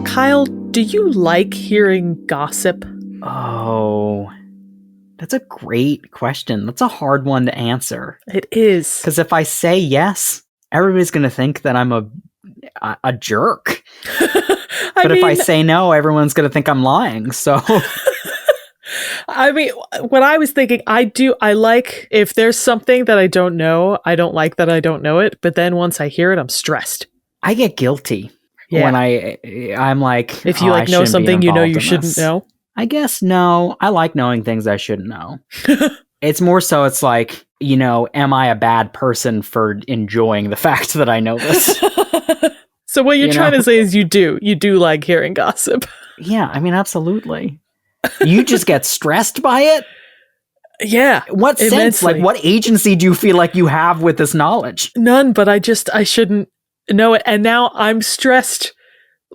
Kyle, do you like hearing gossip? Oh, that's a great question. That's a hard one to answer. It is. Because if I say yes, everybody's going to think that I'm a jerk. But if I say no, everyone's going to think I'm lying. So, I mean, what I was thinking, I like if there's something that I don't know, I don't like that I don't know it. But then once I hear it, I'm stressed. I get guilty when I'm like, if you like know something you know you shouldn't know. I guess no. I like knowing things I shouldn't know. It's more so it's like, am I a bad person for enjoying the fact that I know this? So what you're trying to say is you do like hearing gossip. Yeah, I mean, absolutely. You just get stressed by it? Yeah. What immensely. sense? Like, what agency do you feel like you have with this knowledge? None, but I shouldn't know it. And now I'm stressed.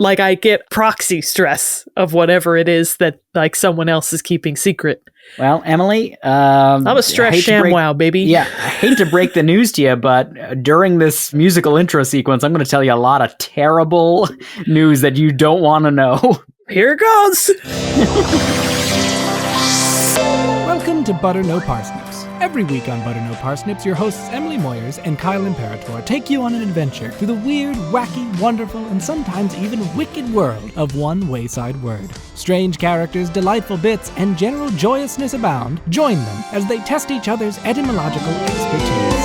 Like I get proxy stress of whatever it is that like someone else is keeping secret. Well, Emily, I'm a stress ShamWow, baby. Yeah, I hate to break the news to you, but during this musical intro sequence, I'm going to tell you a lot of terrible news that you don't want to know. Here it goes. Welcome to Butter No Parsnips. Every week on Butter No Parsnips, your hosts Emily Moyers and Kyle Imperator take you on an adventure through the weird, wacky, wonderful, and sometimes even wicked world of one wayside word. Strange characters, delightful bits, and general joyousness abound. Join them as they test each other's etymological expertise.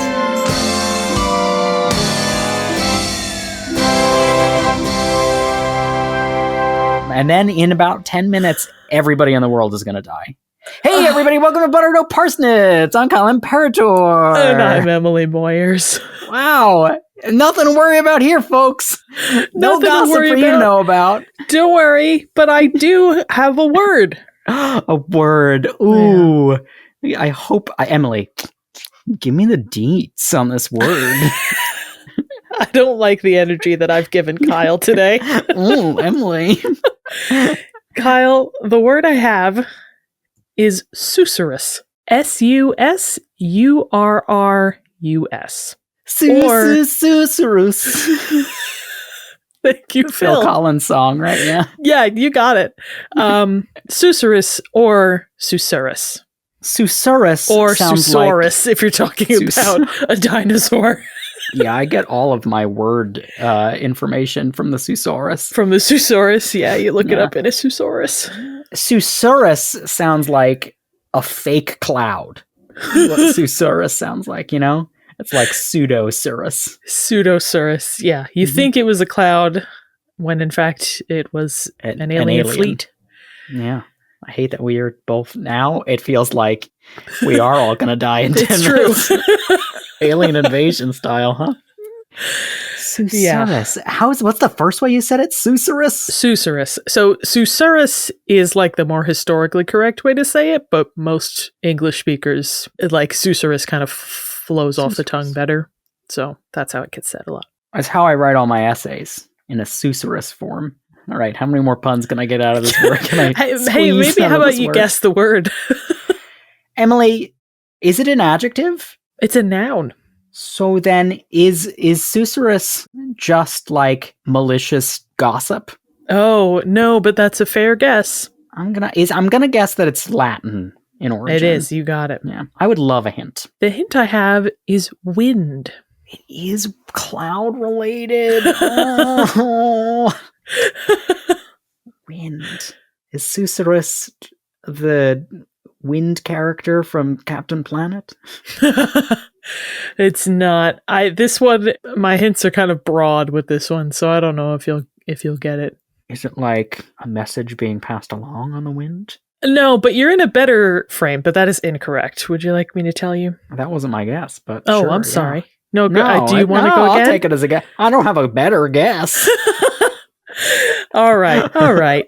And then in about 10 minutes, everybody in the world is going to die. Hey, everybody, welcome to Butter No Parsnips. I'm Kyle Imperator. And I'm Emily Moyers. Wow. Nothing to worry about here, folks. No gossip for you to know about. Don't worry, but I do have a word. A word. Ooh. Yeah. I hope, Emily, give me the deets on this word. I don't like the energy that I've given Kyle today. Ooh, Emily. Kyle, the word I have is Susurrus. Susurrus. Susurrus. Thank you, Phil. Phil Collins song, right? Yeah. Yeah, you got it. Susurrus or Susurrus. Susurrus or Susurrus, like if you're talking about a dinosaur. Yeah, I get all of my word information from the Susurrus. From the Susurrus, yeah, you look it up in a Susurrus. Susurrus sounds like a fake cloud. What Susurrus sounds like, It's like pseudosurus. Pseudosurus, yeah. You think it was a cloud when in fact it was an alien fleet. Yeah. I hate that we are both now. It feels like we are all going to die in 10 minutes. True. Alien invasion style, huh? Susurrus. Yeah. What's the first way you said it? Susurrus? Susurrus. So Susurrus is like the more historically correct way to say it, but most English speakers, like Susurrus kind of flows off the tongue better. So that's how it gets said a lot. That's how I write all my essays, in a Susurrus form. All right, how many more puns can I get out of this word? Hey, maybe how about you guess the word? Emily, is it an adjective? It's a noun. So then is Susurrus just like malicious gossip? Oh, no, but that's a fair guess. I'm gonna guess that it's Latin in origin. It is, you got it. Yeah. I would love a hint. The hint I have is wind. It is cloud related. Oh. Wind. Is Susurrus the wind character from Captain Planet? It's not. This one, my hints are kind of broad with this one, so I don't know if you'll get it. Is it like a message being passed along on the wind? No, but you're in a better frame, but that is incorrect. Would you like me to tell you? That wasn't my guess, but oh, sure, I'm sorry. Yeah. No, do you want to go again? I'll take it as a guess. I don't have a better guess. All right.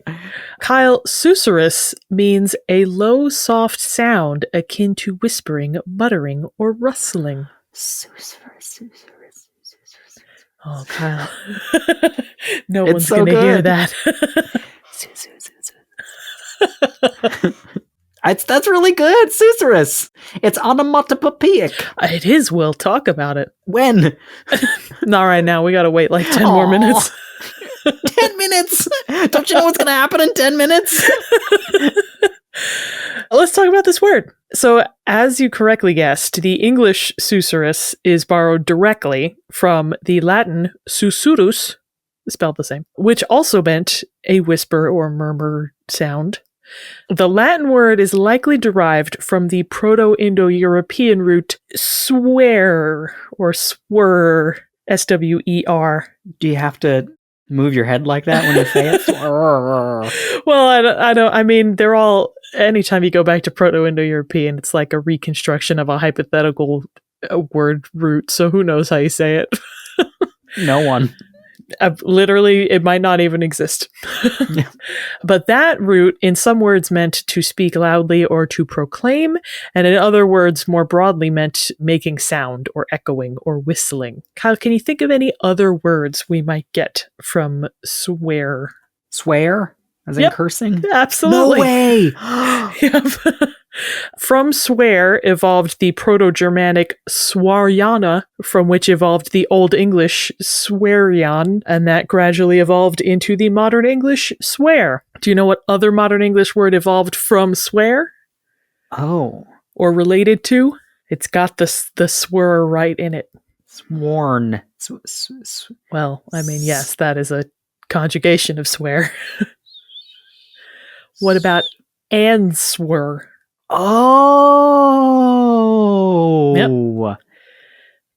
Kyle, Susurrus means a low, soft sound akin to whispering, muttering, or rustling. Susurrus. Oh, Kyle. No one's going to hear that. That's really good, Susurrus. It's onomatopoeic. It is. We'll talk about it. When? Not right now. We gotta wait like 10 more Aw. minutes. 10 minutes? Don't you know what's going to happen in 10 minutes? Let's talk about this word. So, as you correctly guessed, the English susurrus is borrowed directly from the Latin susurrus, spelled the same, which also meant a whisper or murmur sound. The Latin word is likely derived from the Proto-Indo-European root swear or swur, S-W-E-R. Do you have to move your head like that when you say it? Well, I don't. I mean, they're all. Anytime you go back to Proto-Indo-European, it's like a reconstruction of a hypothetical word root. So who knows how you say it? No one. Literally, it might not even exist. Yeah. But that root, in some words, meant to speak loudly or to proclaim, and in other words, more broadly, meant making sound or echoing or whistling. Kyle, can you think of any other words we might get from swear? Swear? As in Yep. cursing? Absolutely. No way! Yep. From swear evolved the Proto-Germanic swariana, from which evolved the Old English swearian, and that gradually evolved into the modern English swear. Do you know what other modern English word evolved from swear Oh. or related to? It's got the swir right in it. Sworn. Well, I mean, yes, that is a conjugation of swear. What about answer? Oh.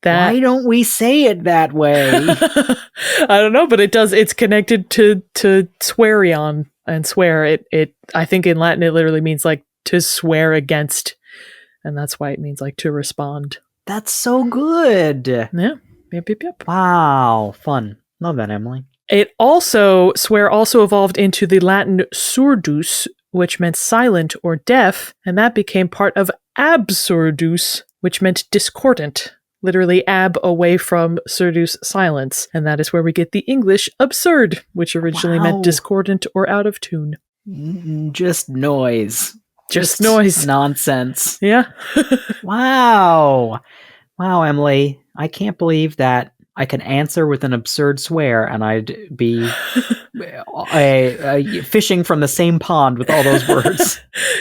That Why don't we say it that way? I don't know, but it does. It's connected to swearion and swear. It I think in Latin it literally means like to swear against, and that's why it means like to respond. That's so good. Yeah. Yep. Wow. Fun. Love that, Emily. Swear also evolved into the Latin surdus, which meant silent or deaf, and that became part of absurdus, which meant discordant. Literally ab away from surdus, silence, and that is where we get the English absurd, which originally meant discordant or out of tune. Just noise. Just noise. Nonsense. Yeah. Wow. Wow, Emily. I can't believe that I can answer with an absurd swear and I'd be fishing from the same pond with all those words.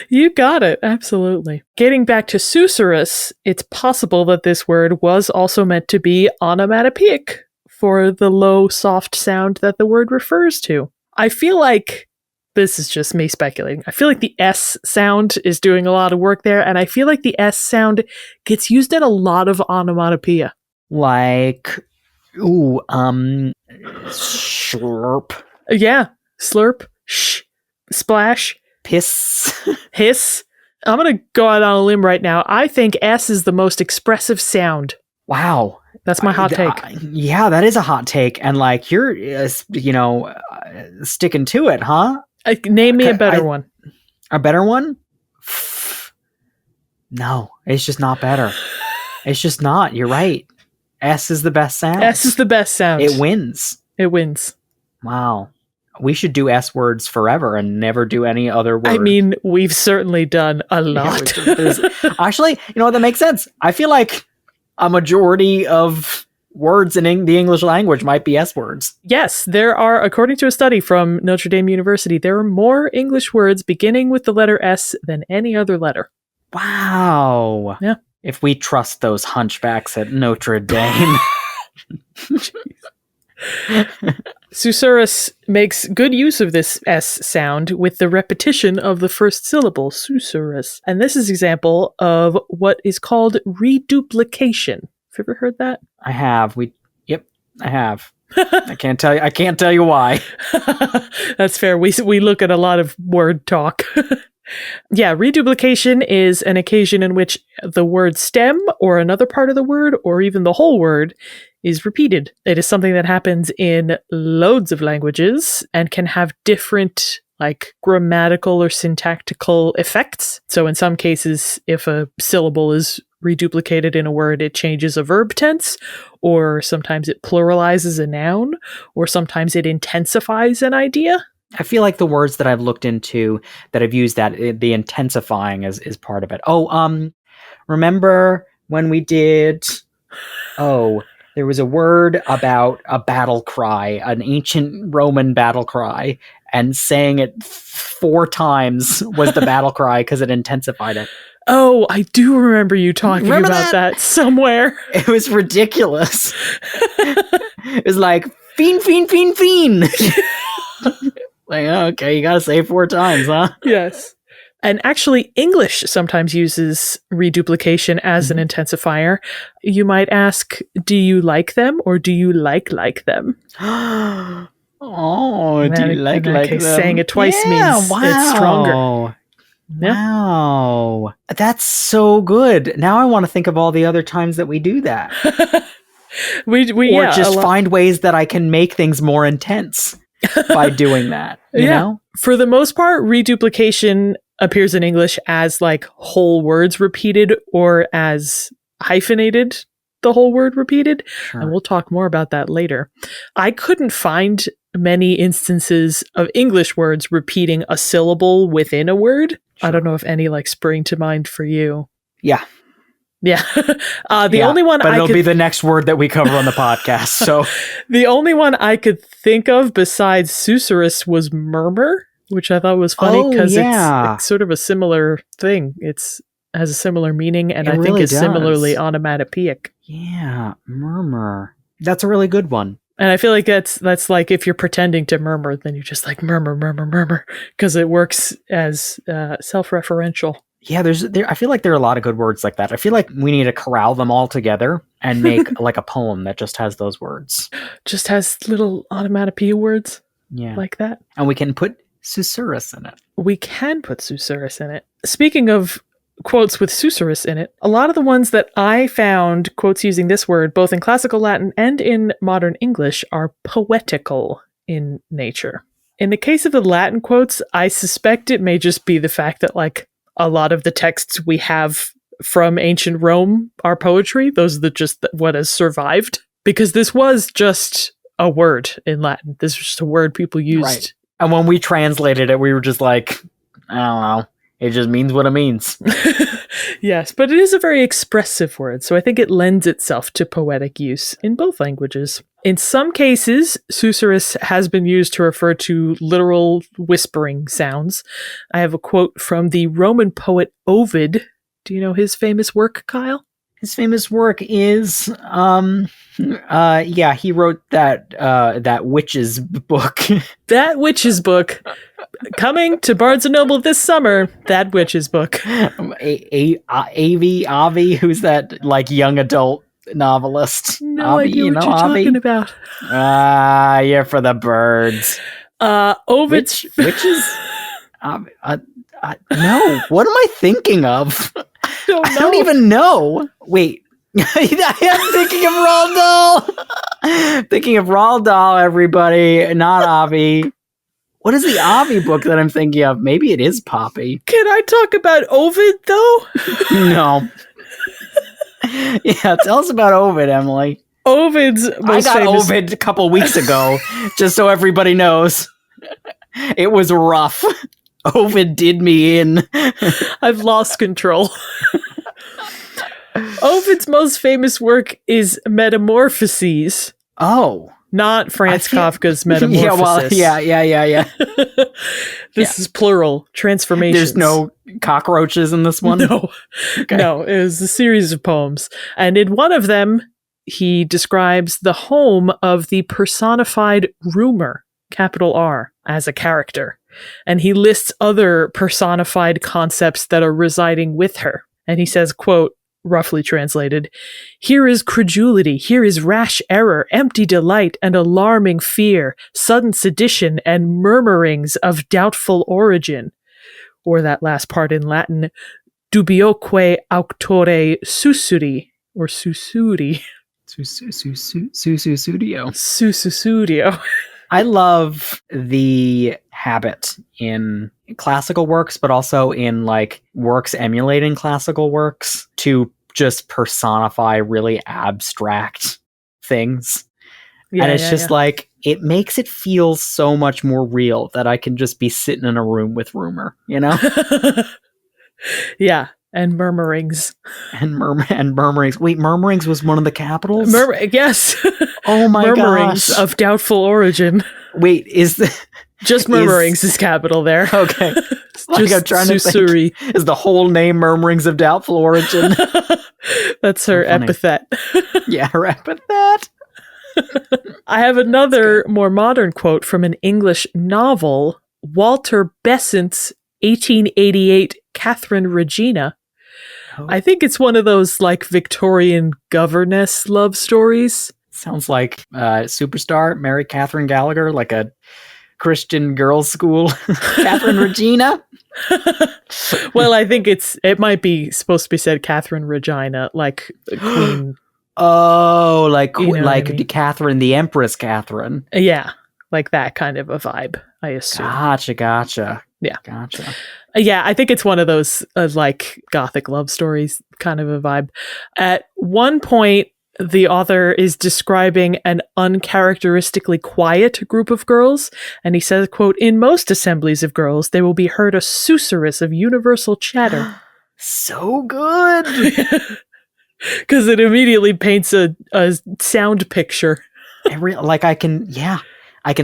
You got it. Absolutely. Getting back to Susurrus, it's possible that this word was also meant to be onomatopoeic for the low, soft sound that the word refers to. I feel like this is just me speculating. I feel like the S sound is doing a lot of work there, and I feel like the S sound gets used in a lot of onomatopoeia. Like, slurp. Yeah. Slurp, shh, splash, Piss. hiss. I'm going to go out on a limb right now. I think S is the most expressive sound. Wow. That's my hot take. Yeah, that is a hot take. And like, you're, sticking to it, huh? Name me a better one. A better one? No, it's just not better. It's just not. You're right. S is the best sound. S is the best sound. It wins. It wins. Wow. We should do S words forever and never do any other word. I mean, we've certainly done a lot. Actually, that makes sense. I feel like a majority of words in the English language might be S words. Yes, there are, according to a study from Notre Dame University, there are more English words beginning with the letter S than any other letter. Wow. Yeah. If we trust those hunchbacks at Notre Dame. Susurrus makes good use of this S sound with the repetition of the first syllable, Susurrus. And this is an example of what is called reduplication. Have you ever heard that? I have. I have. I can't tell you why. That's fair. We look at a lot of word talk. Yeah, reduplication is an occasion in which the word stem or another part of the word or even the whole word is repeated. It is something that happens in loads of languages and can have different grammatical or syntactical effects. So in some cases, if a syllable is reduplicated in a word, it changes a verb tense, or sometimes it pluralizes a noun, or sometimes it intensifies an idea. I feel like the words that I've looked into that I've used that the intensifying is part of it. Oh, remember when we did? Oh, there was a word about a battle cry, an ancient Roman battle cry, and saying it 4 times was the battle cry because it intensified it. Oh, I do remember you talking about that somewhere. It was ridiculous. It was like, fiend, fiend, fiend, fiend. Like, okay, you gotta say it 4 times, huh? Yes. And actually, English sometimes uses reduplication as an intensifier. You might ask, do you like them or do you like them? Oh, do you like them? Saying it twice means it's stronger. Yeah. Wow. That's so good. Now I want to think of all the other times that we do that. Or just find ways that I can make things more intense by doing that. You know? For the most part, reduplication appears in English as like whole words repeated or as hyphenated, the whole word repeated. Sure. And we'll talk more about that later. I couldn't find many instances of English words repeating a syllable within a word. Sure. I don't know if any like spring to mind for you. Yeah. Yeah. Only one but it'll be the next word that we cover on the podcast. So the only one I could think of besides Susurrus was murmur, which I thought was funny because it's sort of a similar thing. It's has a similar meaning, and I think is similarly onomatopoeic. Yeah, murmur. That's a really good one. And I feel like that's like if you're pretending to murmur, then you just like murmur, because it works as self-referential. Yeah, I feel like there are a lot of good words like that. I feel like we need to corral them all together and make like a poem that just has those words. Just has little onomatopoeia words like that. And we can put Susurrus in it. We can put Susurrus in it. Speaking of quotes with Susurrus in it, a lot of the ones that I found, quotes using this word, both in classical Latin and in modern English, are poetical in nature. In the case of the Latin quotes, I suspect it may just be the fact that like a lot of the texts we have from ancient Rome are poetry. Those are just what has survived. Because this was just a word in Latin. This was just a word people used. Right. And when we translated it, we were just like, I don't know. It just means what it means. Yes, but it is a very expressive word, so I think it lends itself to poetic use in both languages. In some cases, Susurrus has been used to refer to literal whispering sounds. I have a quote from the Roman poet Ovid. Do you know his famous work, Kyle? His famous work is, he wrote that witch's book. That witch's book. Coming to Barnes & Noble this summer, that witch's book. Avi, who's that like young adult novelist? No idea what you're talking about. You're for the birds. Ovid's... Witches? No, what am I thinking of? I don't even know. Wait. I'm thinking of Roald Dahl. Thinking of Roald Dahl, everybody, not Avi. What is the Avi book that I'm thinking of? Maybe it is Poppy. Can I talk about Ovid, though? No. Yeah, tell us about Ovid, Emily. Ovid's most I got Ovid a couple weeks ago, just so everybody knows. It was rough. Ovid did me in. I've lost control. Ovid's most famous work is Metamorphoses. Oh. Not Franz Kafka's Metamorphosis. Yeah. This is plural. Transformations. There's no cockroaches in this one? No. Okay. No, it was a series of poems. And in one of them, he describes the home of the personified rumor, capital R, as a character. And he lists other personified concepts that are residing with her. And he says, quote, roughly translated, "Here is credulity, here is rash error, empty delight and alarming fear, sudden sedition and murmurings of doubtful origin." Or that last part in Latin, "Dubioque auctore susuri," or susuri. Susudio. I love the habit in classical works, but also in like works emulating classical works to just personify really abstract things. Yeah, and it's yeah, just like, it makes it feel so much more real that I can just be sitting in a room with rumor, you know? yeah. Yeah, and murmurings. And murmurings. Wait, murmurings was one of the capitals? Yes. Oh my Murmurings gosh. of doubtful origin. Wait, is the Just murmurings is capital there. okay? Like, Just I'm trying to Susurri. think. Is the whole name murmurings of doubtful origin? That's her So funny. epithet. Yeah, epithet. I have another more modern quote from an English novel, Walter Besant's 1888 Catherine Regina. Oh, I think it's one of those like Victorian governess love stories. sounds like superstar Mary Catherine Gallagher, like a Christian girls' school. Catherine Regina. Well, I think it might be supposed to be said Catherine Regina, like Queen. Oh, like You know what I mean. Catherine, the Empress Catherine. Yeah, like that kind of a vibe, I assume. Gotcha. Yeah. Gotcha. Yeah, I think it's one of those like gothic love stories kind of a vibe. At one point, the author is describing an uncharacteristically quiet group of girls, and he says, quote, "In most assemblies of girls, there will be heard a susurrus of universal chatter." So good. Because it immediately paints a sound picture. I can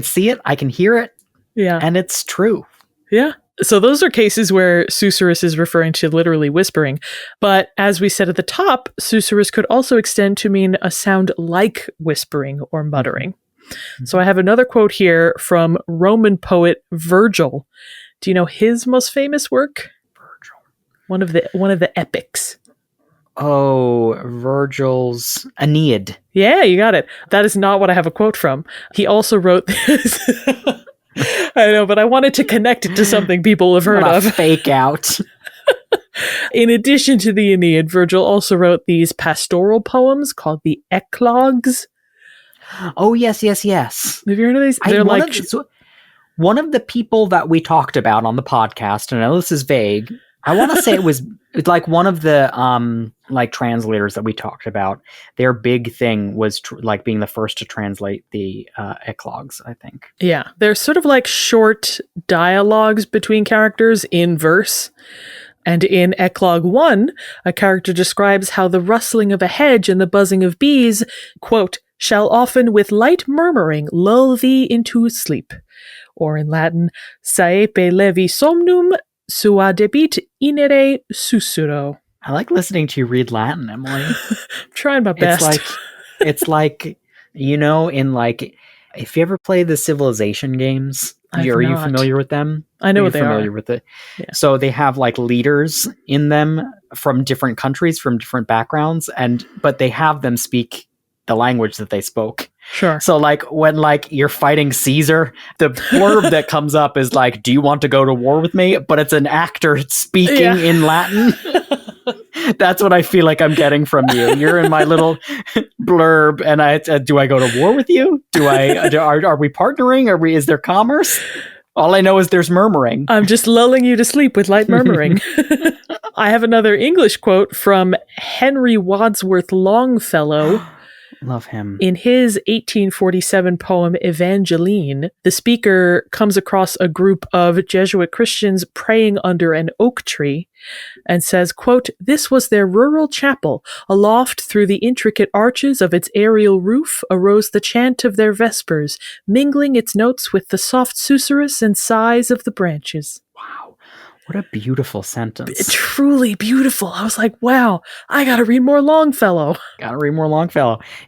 see it, I can hear it, Yeah. and it's true. Yeah. So those are cases where susurrus is referring to literally whispering. But as we said at the top, susurrus could also extend to mean a sound like whispering or muttering. Mm-hmm. So I have another quote here from Roman poet Virgil. Do you know his most famous work? Virgil. One of the epics. Oh, Virgil's Aeneid. Yeah, you got it. That is not what I have a quote from. He also wrote this. I know, but I wanted to connect it to something people have heard of. Fake out. In addition to the Aeneid, Virgil also wrote these pastoral poems called the eclogues. Oh, yes. Have you heard of these? They're one of the people that we talked about on the podcast, and I know this is vague, I want to say it was like one of the like translators that we talked about. Their big thing was like being the first to translate the eclogues, I think. Yeah, they're sort of like short dialogues between characters in verse. And in Eclogue 1, a character describes how the rustling of a hedge and the buzzing of bees, quote, "shall often with light murmuring lull thee into sleep." Or in Latin, "saepe levi somnum suadebit inere susurro." I like listening to you read Latin, Emily. I'm trying my best. It's like, you know, in like, if you ever play the Civilization games, are you familiar with them? I know what they are. Familiar with it? Yeah. So they have like leaders in them from different countries, from different backgrounds, but they have them speak the language that they spoke. Sure. So like when like you're fighting Caesar, the blurb that comes up is like, "Do you want to go to war with me?" But it's an actor speaking in Latin. That's what I feel like I'm getting from you. You're in my little blurb, and do I go to war with you? Are we partnering? Is there commerce? All I know is there's murmuring. I'm just lulling you to sleep with light murmuring. I have another English quote from Henry Wadsworth Longfellow. Love him. In his 1847 poem Evangeline, the speaker comes across a group of Jesuit Christians praying under an oak tree and says, quote, "This was their rural chapel. Aloft through the intricate arches of its aerial roof arose the chant of their vespers, mingling its notes with the soft susurrus and sighs of the branches." Wow. What a beautiful sentence. Truly beautiful. I was like, wow, I gotta read more Longfellow.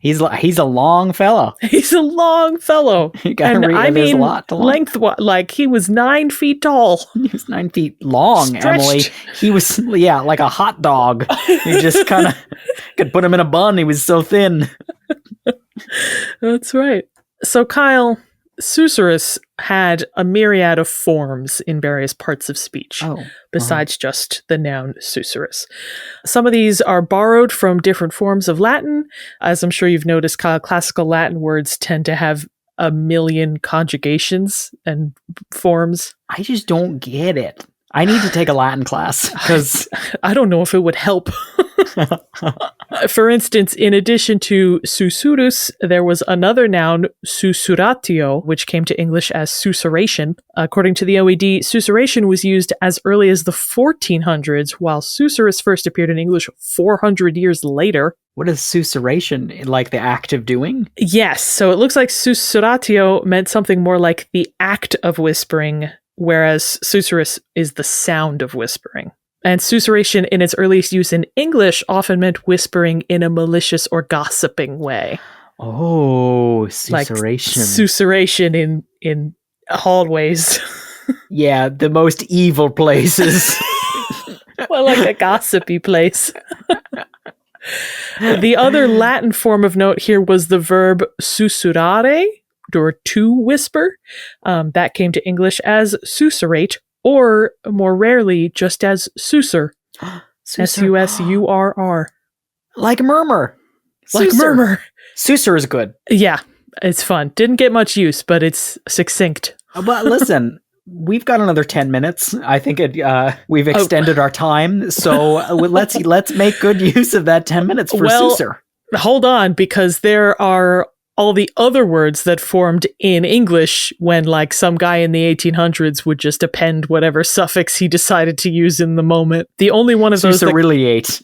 He's a long fellow. He's a long fellow. You gotta read, I mean, there's a lot to learn. Lengthwise, like he was 9 feet tall. He was 9 feet long, Stretched. Emily. He was, like a hot dog. You just kind of could put him in a bun. He was so thin. That's right. So Kyle, Susurrus had a myriad of forms in various parts of speech, besides just the noun susurrus. Some of these are borrowed from different forms of Latin. As I'm sure you've noticed, Kyle, classical Latin words tend to have a million conjugations and forms. I just don't get it. I need to take a Latin class because I don't know if it would help. For instance, in addition to susurrus, there was another noun, susurratio, which came to English as susurration. According to the OED, susurration was used as early as the 1400s, while susurrus first appeared in English 400 years later. what is susurration? Like the act of doing? Yes, so it looks like susurratio meant something more like the act of whispering, whereas susurrus is the sound of whispering. And susurration in its earliest use in English often meant whispering in a malicious or gossiping way. Oh, susurration. Like susurration in hallways. Yeah, the most evil places. Well, like a gossipy place. The other Latin form of note here was the verb susurrare, or to whisper. That came to English as susurrate, or more rarely just as susur. Susurr. Like murmur. Like Susur. murmur. Susur is good. Yeah, it's fun. Didn't get much use, but it's succinct. But listen, we've got another 10 minutes. I think we've extended our time, so let's make good use of that 10 minutes for susur. Hold on, because there are all the other words that formed in English when, like, some guy in the 1800s would just append whatever suffix he decided to use in the moment. The only one of those Susurriliate.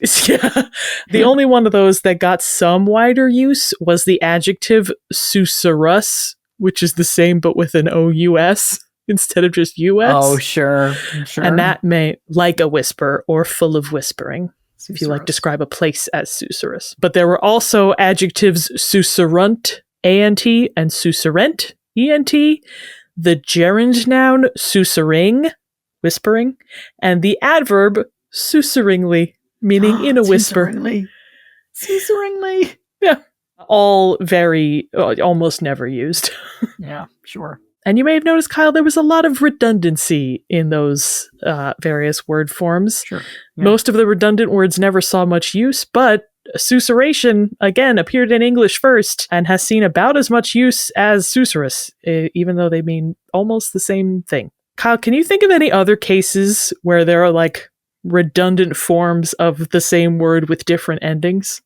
The only one of those that got some wider use was the adjective susurrus, which is the same but with an OUS instead of just US. Oh, sure. And that meant like a whisper or full of whispering. If you like Susurrus. describe a place as susurrus. But there were also adjectives susurrunt, ANT, and susurrent, ENT, the gerund noun susurring, whispering, and the adverb susurringly, meaning in a whisper. Susurringly. Yeah. All very, almost never used. Yeah, sure. And you may have noticed, Kyle, there was a lot of redundancy in those various word forms. Sure. Yeah. Most of the redundant words never saw much use, but susurration, again, appeared in English first and has seen about as much use as susurrus, even though they mean almost the same thing. Kyle, can you think of any other cases where there are, like, redundant forms of the same word with different endings?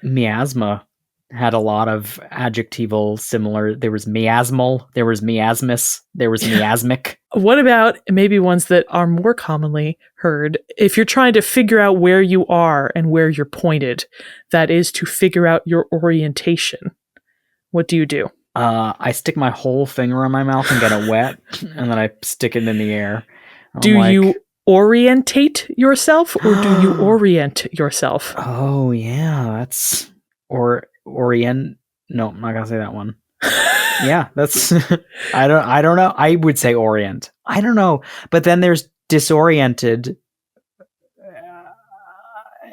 Miasma had a lot of adjectival similar. There was miasmal, there was miasmus, there was miasmic. What about maybe ones that are more commonly heard? If you're trying to figure out where you are and where you're pointed, that is to figure out your orientation. What do you do? I stick my whole finger in my mouth and get it wet, and then I stick it in the air. Do you orientate yourself, or do you orient yourself? Oh, yeah, that's... Orient. No, I'm not gonna say that one. Yeah, that's. I don't know. I would say orient. I don't know. But then there's disoriented,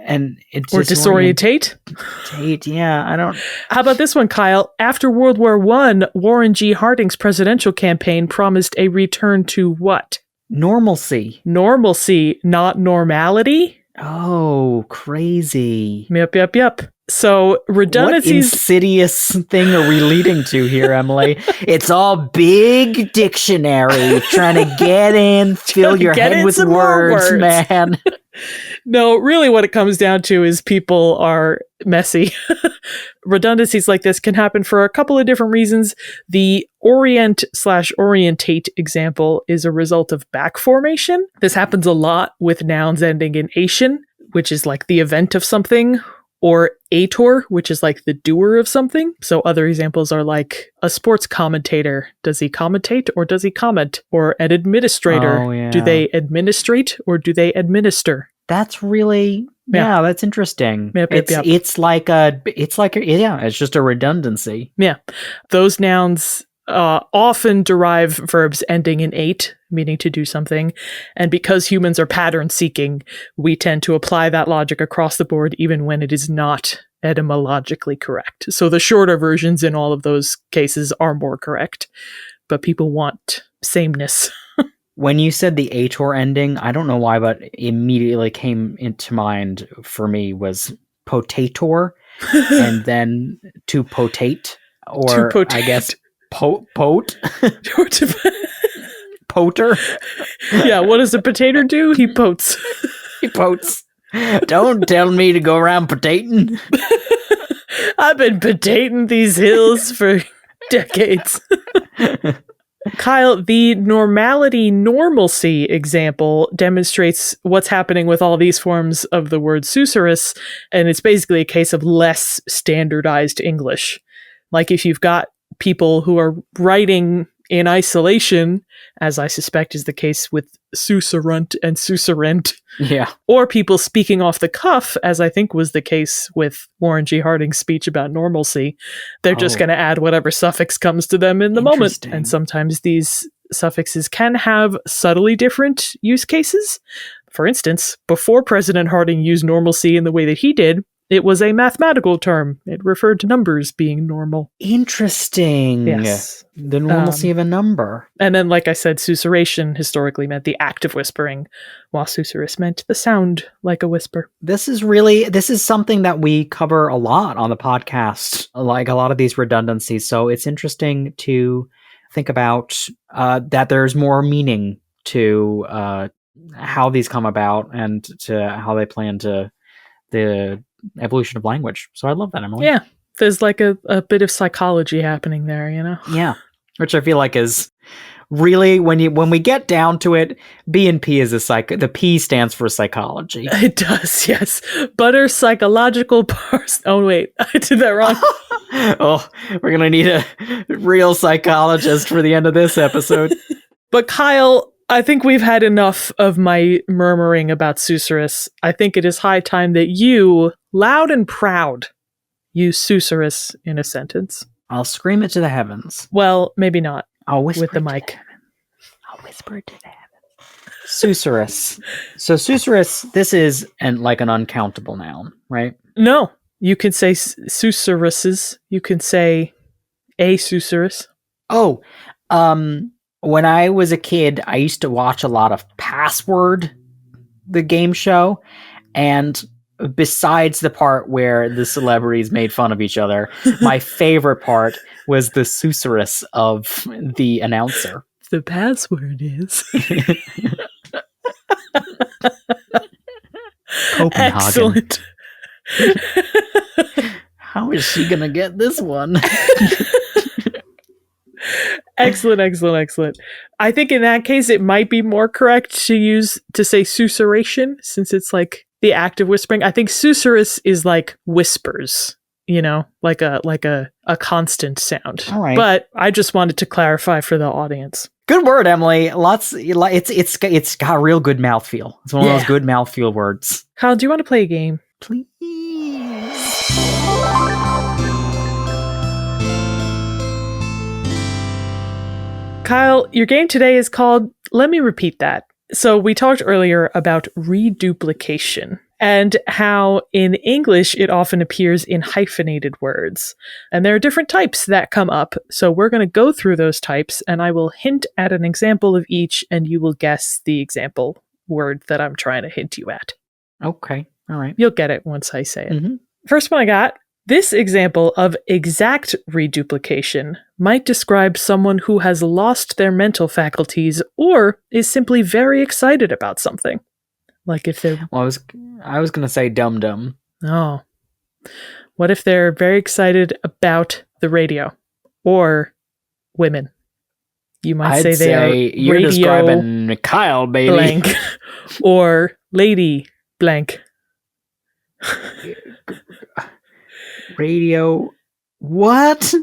and it's or disorientate. Yeah, I don't. How about this one, Kyle? After World War I, Warren G. Harding's presidential campaign promised a return to what? Normalcy. Normalcy, not normality. Oh, crazy. Yep. So redundancies. What insidious thing are we leading to here, Emily? It's all big dictionary trying to get in, fill your head with words, man. No, really what it comes down to is people are messy. Redundancies like this can happen for a couple of different reasons. The orient/orientate example is a result of back formation. This happens a lot with nouns ending in ation, which is like the event of something, or ator, which is like the doer of something. So other examples are like a sports commentator. Does he commentate or does he comment? Or an administrator. Oh, yeah. Do they administrate or do they administer? That's really... Yeah, that's interesting. Yep. It's just a redundancy. Yeah. Those nouns often derive verbs ending in ate, meaning to do something. And because humans are pattern seeking, we tend to apply that logic across the board, even when it is not etymologically correct. So the shorter versions in all of those cases are more correct, but people want sameness. When you said the ator ending, I don't know why, but immediately came into mind for me was potator, and then to potate, or I guess pote. poter. Yeah, what does a potato do? He potes. He potes. Don't tell me to go around potating. I've been potating these hills for decades. Kyle, the normalcy example demonstrates what's happening with all these forms of the word Susurrus, and it's basically a case of less standardized English. Like if you've got people who are writing in isolation, as I suspect is the case with susurrunt and susurrent, Yeah. or people speaking off the cuff, as I think was the case with Warren G. Harding's speech about normalcy, they're just going to add whatever suffix comes to them in the moment. Interesting. And sometimes these suffixes can have subtly different use cases. For instance, before President Harding used normalcy in the way that he did, it was a mathematical term. It referred to numbers being normal. Interesting. Yes. The normalcy of a number. And then, like I said, susurration historically meant the act of whispering, while susurrus meant the sound like a whisper. This is something that we cover a lot on the podcast, like a lot of these redundancies. So it's interesting to think about that there's more meaning to how these come about and to how they play into the evolution of language. So I love that, Emily. Yeah. There's like a bit of psychology happening there, you know? Yeah. Which I feel like is really, when we get down to it, B and P is the P stands for psychology. It does, yes. Butter psychological parse. Oh, wait. I did that wrong. Oh, we're going to need a real psychologist for the end of this episode. But Kyle, I think we've had enough of my murmuring about Susurrus. I think it is high time that you, loud and proud, use Susurrus in a sentence. I'll scream it to the heavens. Well, maybe not. I'll whisper with the it to mic. I'll whisper it to the heavens. Susurrus. So Susurrus, this is like an uncountable noun, right? No. You can say Susurruses. You can say a Susurrus. Oh, when I was a kid, I used to watch a lot of Password, the game show, and besides the part where the celebrities made fun of each other, my favorite part was the Susurrus of the announcer. The password is Copenhagen. Excellent. How is she gonna get this one? Excellent. I think in that case, it might be more correct to say susurration, since it's like the act of whispering. I think susurrus is like whispers, you know, like a constant sound. All right. But I just wanted to clarify for the audience. Good word, Emily. It's got a real good mouthfeel. It's one of those good mouthfeel words. Kyle, do you want to play a game? Please. Kyle, your game today is called, let me repeat that. So we talked earlier about reduplication and how in English it often appears in hyphenated words. And there are different types that come up. So we're going to go through those types and I will hint at an example of each and you will guess the example word that I'm trying to hint you at. Okay. All right. You'll get it once I say it. Mm-hmm. First one I got. This example of exact reduplication might describe someone who has lost their mental faculties or is simply very excited about something. Like if they're... Well, I was going to say dum-dum. Oh. What if they're very excited about the radio or women? You might say they are you're radio describing Kyle, baby. blank or lady blank. Radio what?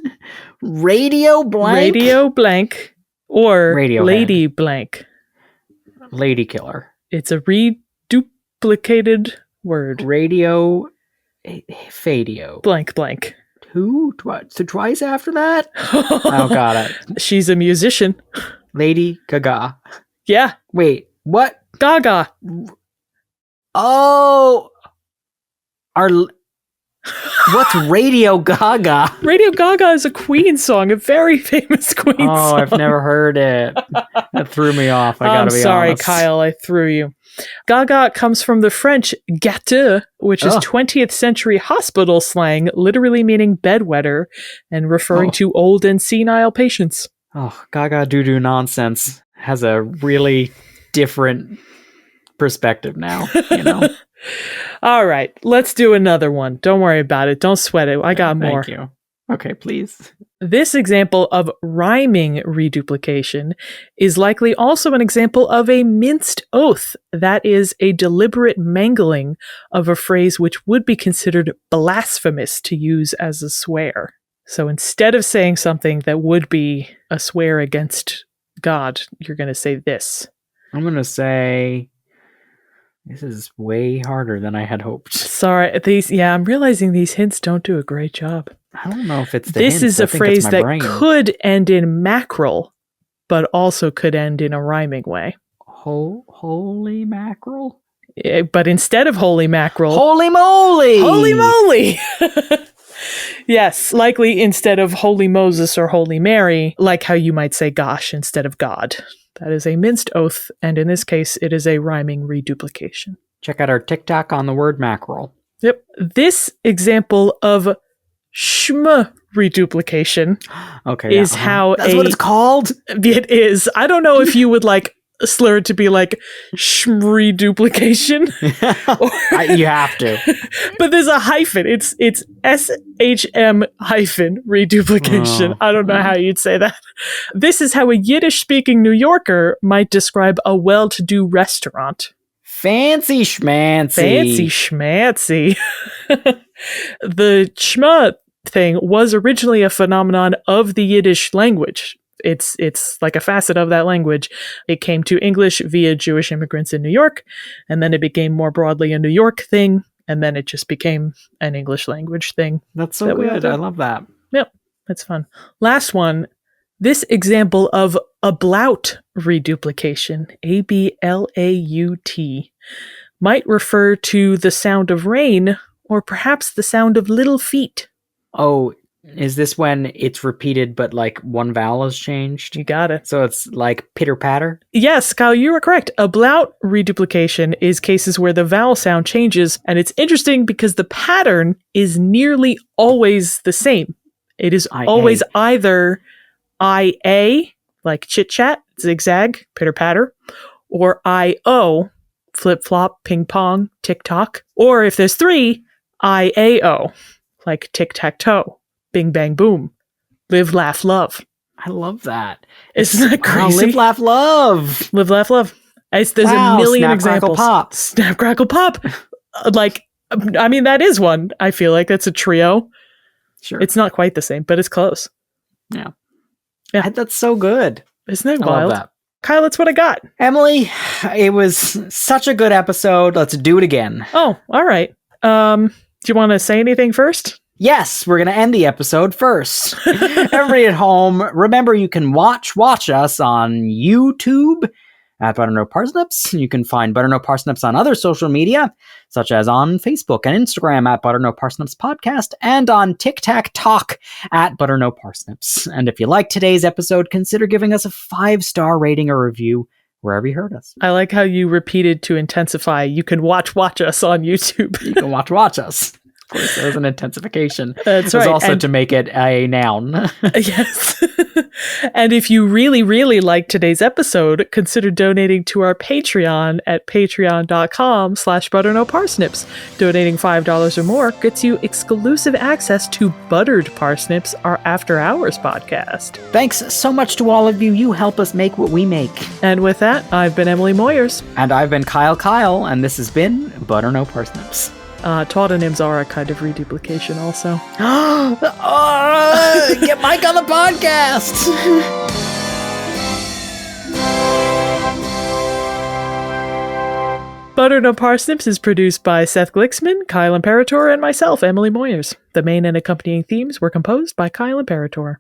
Radio blank? Radio blank or Radiohead. lady blank. Lady killer. It's a reduplicated word. Radio fadio. Blank blank. So twice after that? Oh, got it. She's a musician. Lady Gaga. Yeah. Wait, what? Gaga. Oh. What's Radio Gaga? Radio Gaga is a Queen song, a very famous Queen song. Oh, I've never heard it. That threw me off. I gotta be sorry, honest. Kyle, I threw you. Gaga comes from the French gâteux, which is 20th century hospital slang, literally meaning bedwetter and referring to old and senile patients. Oh, Gaga doo-doo nonsense. has a really different perspective now, you know? All right, let's do another one. Don't worry about it. Don't sweat it. I got more. Thank you. Okay, please. This example of rhyming reduplication is likely also an example of a minced oath. That is a deliberate mangling of a phrase which would be considered blasphemous to use as a swear. So instead of saying something that would be a swear against God, you're going to say this. I'm going to say this is way harder than I had hoped. Sorry, I'm realizing these hints don't do a great job. I don't know if it's the This hints. is I a think phrase it's my that brain. could end in mackerel, but also could end in a rhyming way. Holy mackerel? But instead of holy mackerel, Holy moly! holy moly! Yes, likely instead of holy Moses or holy Mary, like how you might say gosh instead of God. That is a minced oath, and in this case, it is a rhyming reduplication. Check out our TikTok on the word mackerel. Yep. This example of shm reduplication Okay, is how that's what it's called? It is. I don't know if you would like slur it to be like shmri duplication. You have to. But there's a hyphen. It's SHM hyphen reduplication. I don't know how you'd say that. This is how a Yiddish-speaking New Yorker might describe a well-to-do restaurant. Fancy schmancy. Fancy schmancy. The chma thing was originally a phenomenon of the Yiddish language. It's like a facet of that language. It came to English via Jewish immigrants in New York, and then it became more broadly a New York thing, and then it just became an English language thing. That's so good. I love that. Yep, that's fun. Last one. This example of ablaut reduplication, A-B-L-A-U-T, might refer to the sound of rain, or perhaps the sound of little feet. Oh, is this when it's repeated but like one vowel is changed? You got it. So it's like pitter-patter? Yes, Kyle, you are correct. Ablaut reduplication is cases where the vowel sound changes, and it's interesting because the pattern is nearly always the same. It is always either I-A, like chit-chat, zigzag, pitter-patter, or I-O, flip-flop, ping-pong, tick-tock, or if there's three, I-A-O, like tic-tac-toe, bing-bang-boom, live, laugh, love. I love that. Isn't that crazy? Live, laugh, love. Live, laugh, love. There's a million snap, examples. Crackle, pop. Snap, crackle, pop. Like, I mean, that is one. I feel like that's a trio. Sure. It's not quite the same, but it's close. Yeah. Yeah. That's so good. Isn't that I wild? love that. Kyle, that's what I got. Emily, it was such a good episode. Let's do it again. Oh, all right. Do you want to say anything first? Yes, we're going to end the episode first. Everybody at home, remember you can watch us on YouTube at Butternut Parsnips. You can find Butternut Parsnips on other social media, such as on Facebook and Instagram at Butternut Parsnips Podcast, and on TikTok at Butternut Parsnips. And if you like today's episode, consider giving us a 5-star rating or review wherever you heard us. I like how you repeated to intensify. You can watch us on YouTube. You can watch us. Of course, there was an intensification. That's it was right. also to make it a noun. Yes. And if you really, really like today's episode, consider donating to our Patreon at patreon.com/butternutparsnips. Donating $5 or more gets you exclusive access to Buttered Parsnips, our After Hours podcast. Thanks so much to all of you. You help us make what we make. And with that, I've been Emily Moyers. And I've been Kyle, and this has been Butternut Parsnips. Tautonyms are a kind of reduplication also. Get Mike on the podcast! Butternut Parsnips is produced by Seth Glicksman, Kyle Imperator, and myself, Emily Moyers. The main and accompanying themes were composed by Kyle Imperator.